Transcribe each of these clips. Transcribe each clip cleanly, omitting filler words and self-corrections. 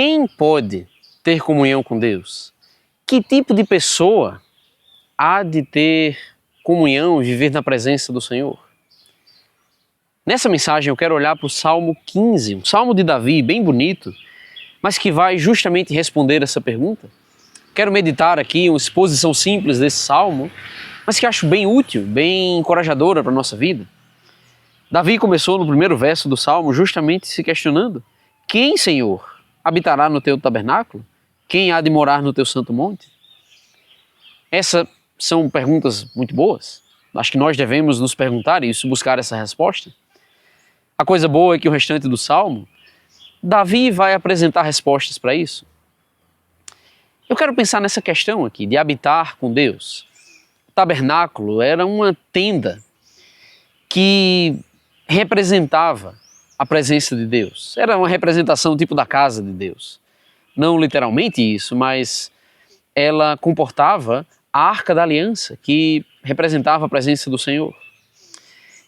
Quem pode ter comunhão com Deus? Que tipo de pessoa há de ter comunhão e viver na presença do Senhor? Nessa mensagem eu quero olhar para o Salmo 15, um salmo de Davi bem bonito, mas que vai justamente responder essa pergunta. Quero meditar aqui uma exposição simples desse salmo, mas que acho bem útil, bem encorajadora para a nossa vida. Davi começou no primeiro verso do salmo justamente se questionando: quem, Senhor, habitará no teu tabernáculo? Quem há de morar no teu santo monte? Essas são perguntas muito boas. Acho que nós devemos nos perguntar isso, buscar essa resposta. A coisa boa é que o restante do salmo, Davi vai apresentar respostas para isso. Eu quero pensar nessa questão aqui, de habitar com Deus. O tabernáculo era uma tenda que representava a presença de Deus. Era uma representação tipo da casa de Deus. Não literalmente isso, mas ela comportava a Arca da Aliança, que representava a presença do Senhor.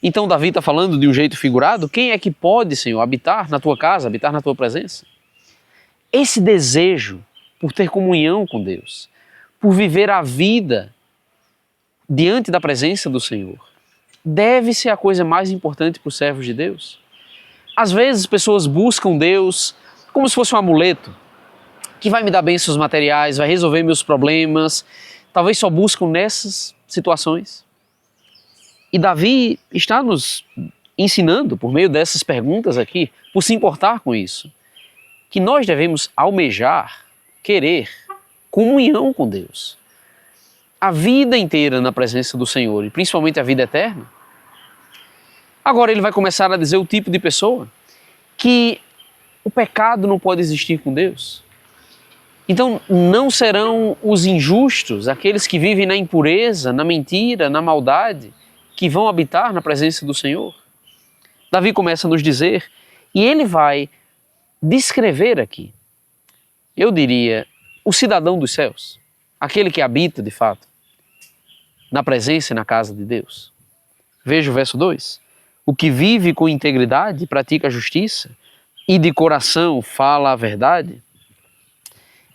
Então Davi está falando de um jeito figurado: quem é que pode, Senhor, habitar na tua casa, habitar na tua presença? Esse desejo por ter comunhão com Deus, por viver a vida diante da presença do Senhor, deve ser a coisa mais importante para os servos de Deus. Às vezes as pessoas buscam Deus como se fosse um amuleto, que vai me dar bênçãos materiais, vai resolver meus problemas. Talvez só buscam nessas situações. E Davi está nos ensinando, por meio dessas perguntas aqui, por se importar com isso, que nós devemos almejar, querer comunhão com Deus. A vida inteira na presença do Senhor, e principalmente a vida eterna. Agora ele vai começar a dizer o tipo de pessoa que o pecado não pode existir com Deus. Então não serão os injustos, aqueles que vivem na impureza, na mentira, na maldade, que vão habitar na presença do Senhor. Davi começa a nos dizer, e ele vai descrever aqui, eu diria, o cidadão dos céus, aquele que habita de fato na presença e na casa de Deus. Veja o verso 2. O que vive com integridade, pratica a justiça e de coração fala a verdade.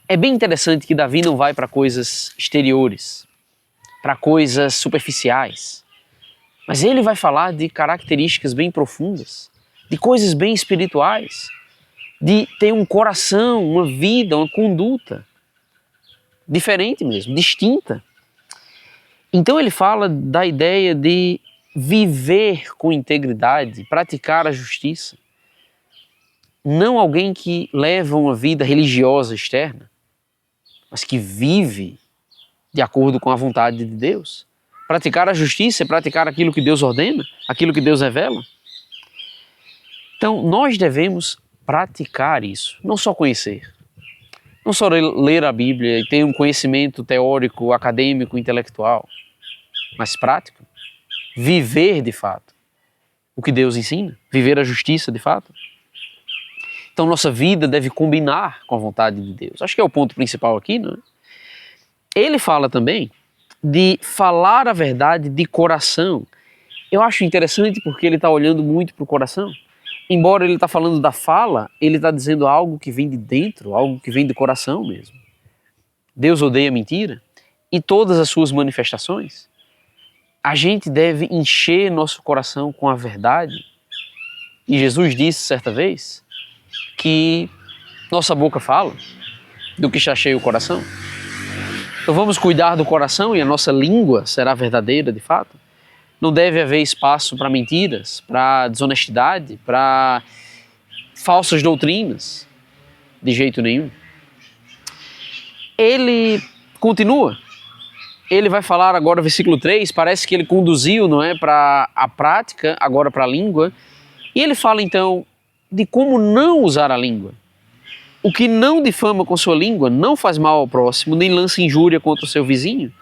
É bem interessante que Davi não vai para coisas exteriores, para coisas superficiais, mas ele vai falar de características bem profundas, de coisas bem espirituais, de ter um coração, uma vida, uma conduta diferente mesmo, distinta. Então ele fala da ideia de viver com integridade, praticar a justiça. Não alguém que leva uma vida religiosa externa, mas que vive de acordo com a vontade de Deus. Praticar a justiça é praticar aquilo que Deus ordena, aquilo que Deus revela. Então nós devemos praticar isso, não só conhecer. Não só ler a Bíblia e ter um conhecimento teórico, acadêmico, intelectual, mas prático. Viver de fato o que Deus ensina, viver a justiça de fato. Então nossa vida deve combinar com a vontade de Deus. Acho que é o ponto principal aqui, não é? Ele fala também de falar a verdade de coração. Eu acho interessante porque ele está olhando muito para o coração. Embora ele está falando da fala, ele está dizendo algo que vem de dentro, algo que vem do coração mesmo. Deus odeia mentira e todas as suas manifestações. A gente deve encher nosso coração com a verdade. E Jesus disse certa vez que nossa boca fala do que está cheio o coração. Então vamos cuidar do coração e a nossa língua será verdadeira de fato. Não deve haver espaço para mentiras, para desonestidade, para falsas doutrinas, de jeito nenhum. Ele continua, ele vai falar agora, versículo 3, parece que ele conduziu, não é, para a prática, agora para a língua, e ele fala então de como não usar a língua. O que não difama com sua língua não faz mal ao próximo, nem lança injúria contra o seu vizinho.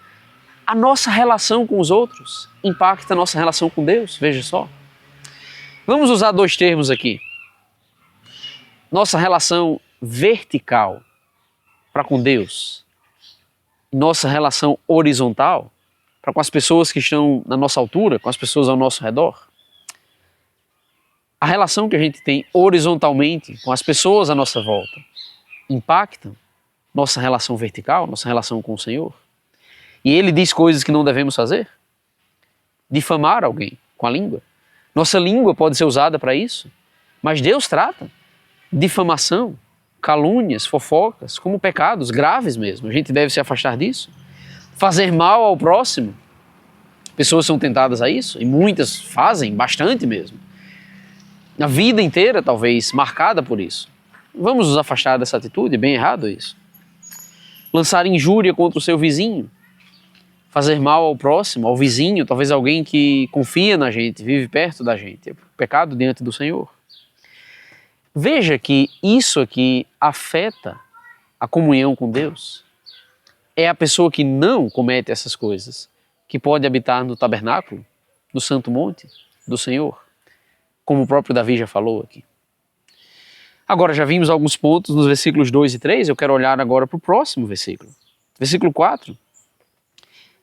A nossa relação com os outros impacta a nossa relação com Deus, veja só. Vamos usar dois termos aqui. Nossa relação vertical para com Deus, nossa relação horizontal para com as pessoas que estão na nossa altura, com as pessoas ao nosso redor. A relação que a gente tem horizontalmente com as pessoas à nossa volta impactam nossa relação vertical, nossa relação com o Senhor. E ele diz coisas que não devemos fazer. Difamar alguém com a língua. Nossa língua pode ser usada para isso, mas Deus trata difamação, calúnias, fofocas como pecados graves mesmo. A gente deve se afastar disso. Fazer mal ao próximo. Pessoas são tentadas a isso, e muitas fazem, bastante mesmo. A vida inteira, talvez, marcada por isso. Vamos nos afastar dessa atitude, é bem errado isso. Lançar injúria contra o seu vizinho. Fazer mal ao próximo, ao vizinho, talvez alguém que confia na gente, vive perto da gente. É pecado diante do Senhor. Veja que isso aqui afeta a comunhão com Deus. É a pessoa que não comete essas coisas que pode habitar no tabernáculo, no santo monte do Senhor, como o próprio Davi já falou aqui. Agora, já vimos alguns pontos nos versículos 2 e 3, eu quero olhar agora para o próximo versículo. Versículo 4.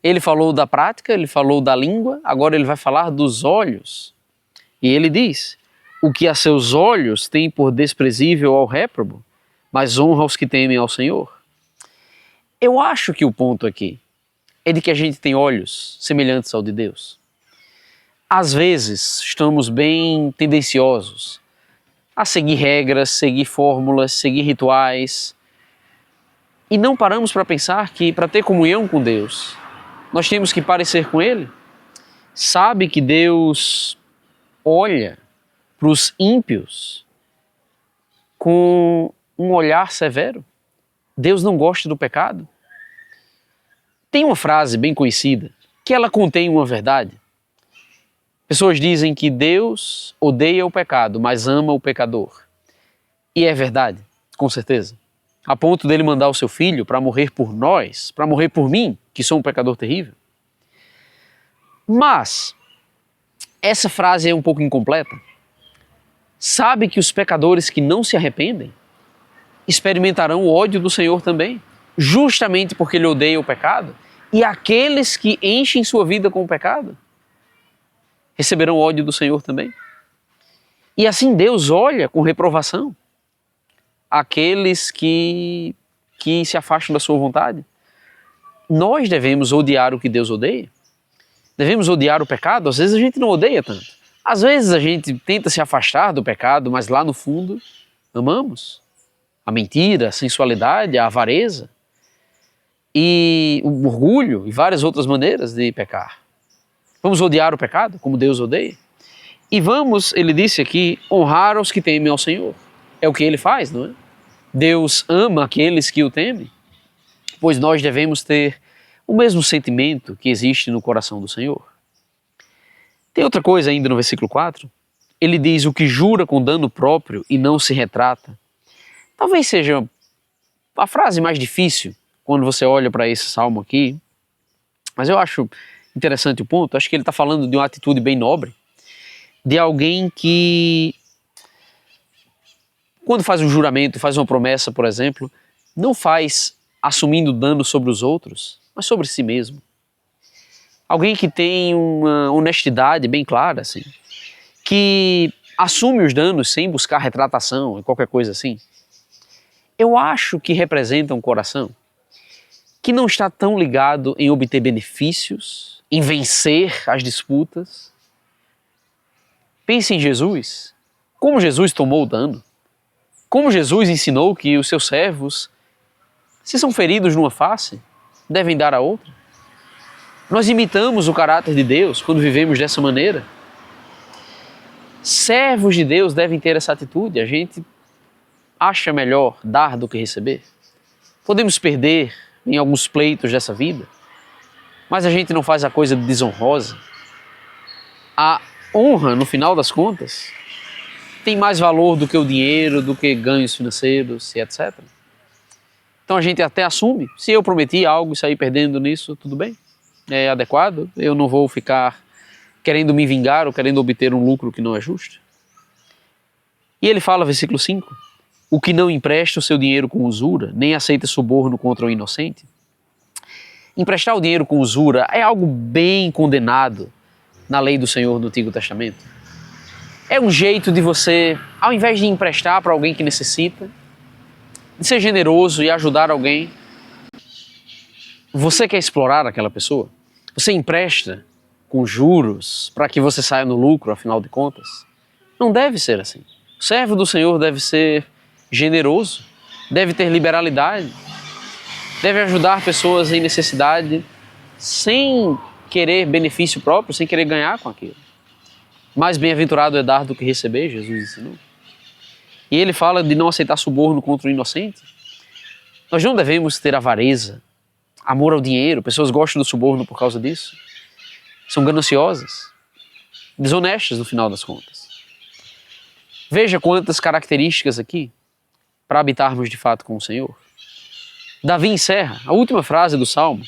Ele falou da prática, ele falou da língua, agora ele vai falar dos olhos. E ele diz: o que a seus olhos tem por desprezível ao réprobo, mas honra aos que temem ao Senhor. Eu acho que o ponto aqui é de que a gente tem olhos semelhantes ao de Deus. Às vezes estamos bem tendenciosos a seguir regras, seguir fórmulas, seguir rituais, e não paramos para pensar que para ter comunhão com Deus, nós temos que parecer com Ele. Sabe que Deus olha para os ímpios com um olhar severo. Deus não gosta do pecado. Tem uma frase bem conhecida, que ela contém uma verdade. Pessoas dizem que Deus odeia o pecado, mas ama o pecador. E é verdade, com certeza. A ponto dele mandar o seu filho para morrer por nós, para morrer por mim, que sou um pecador terrível. Mas essa frase é um pouco incompleta. Sabe que os pecadores que não se arrependem experimentarão o ódio do Senhor também, justamente porque Ele odeia o pecado, e aqueles que enchem sua vida com o pecado receberão o ódio do Senhor também. E assim Deus olha com reprovação aqueles que se afastam da sua vontade. Nós devemos odiar o que Deus odeia. Devemos odiar o pecado. Às vezes a gente não odeia tanto. Às vezes a gente tenta se afastar do pecado, mas lá no fundo amamos a mentira, a sensualidade, a avareza e o orgulho e várias outras maneiras de pecar. Vamos odiar o pecado como Deus odeia. E vamos, ele disse aqui, honrar os que temem ao Senhor. É o que ele faz, não é? Deus ama aqueles que o temem, pois nós devemos ter o mesmo sentimento que existe no coração do Senhor. Tem outra coisa ainda no versículo 4. Ele diz: o que jura com dano próprio e não se retrata. Talvez seja a frase mais difícil quando você olha para esse salmo aqui, mas eu acho interessante o ponto. Acho que ele está falando de uma atitude bem nobre, de alguém que, quando faz um juramento, faz uma promessa, por exemplo, não faz assumindo dano sobre os outros, mas sobre si mesmo. Alguém que tem uma honestidade bem clara, assim, que assume os danos sem buscar retratação e qualquer coisa assim. Eu acho que representa um coração que não está tão ligado em obter benefícios, em vencer as disputas. Pense em Jesus. Como Jesus tomou o dano. Como Jesus ensinou que os seus servos, se são feridos numa face, devem dar a outra. Nós imitamos o caráter de Deus quando vivemos dessa maneira. Servos de Deus devem ter essa atitude. A gente acha melhor dar do que receber. Podemos perder em alguns pleitos dessa vida, mas a gente não faz a coisa desonrosa. A honra, no final das contas, tem mais valor do que o dinheiro, do que ganhos financeiros e etc. Então a gente até assume, se eu prometi algo e sair perdendo nisso, tudo bem, é adequado, eu não vou ficar querendo me vingar ou querendo obter um lucro que não é justo. E ele fala, versículo 5, o que não empresta o seu dinheiro com usura, nem aceita suborno contra o inocente. Emprestar o dinheiro com usura é algo bem condenado na lei do Senhor no Antigo Testamento. É um jeito de você, ao invés de emprestar para alguém que necessita, de ser generoso e ajudar alguém. Você quer explorar aquela pessoa? Você empresta com juros para que você saia no lucro, afinal de contas? Não deve ser assim. O servo do Senhor deve ser generoso, deve ter liberalidade, deve ajudar pessoas em necessidade sem querer benefício próprio, sem querer ganhar com aquilo. Mais bem-aventurado é dar do que receber, Jesus ensinou. E ele fala de não aceitar suborno contra o inocente. Nós não devemos ter avareza, amor ao dinheiro. Pessoas gostam do suborno por causa disso. São gananciosas, desonestas no final das contas. Veja quantas características aqui para habitarmos de fato com o Senhor. Davi encerra a última frase do Salmo: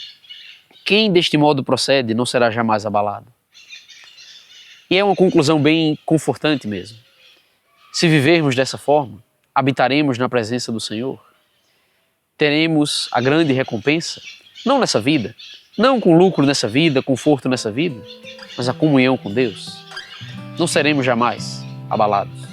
quem deste modo procede não será jamais abalado. E é uma conclusão bem confortante mesmo. Se vivermos dessa forma, habitaremos na presença do Senhor. Teremos a grande recompensa, não nessa vida, não com lucro nessa vida, conforto nessa vida, mas a comunhão com Deus. Não seremos jamais abalados.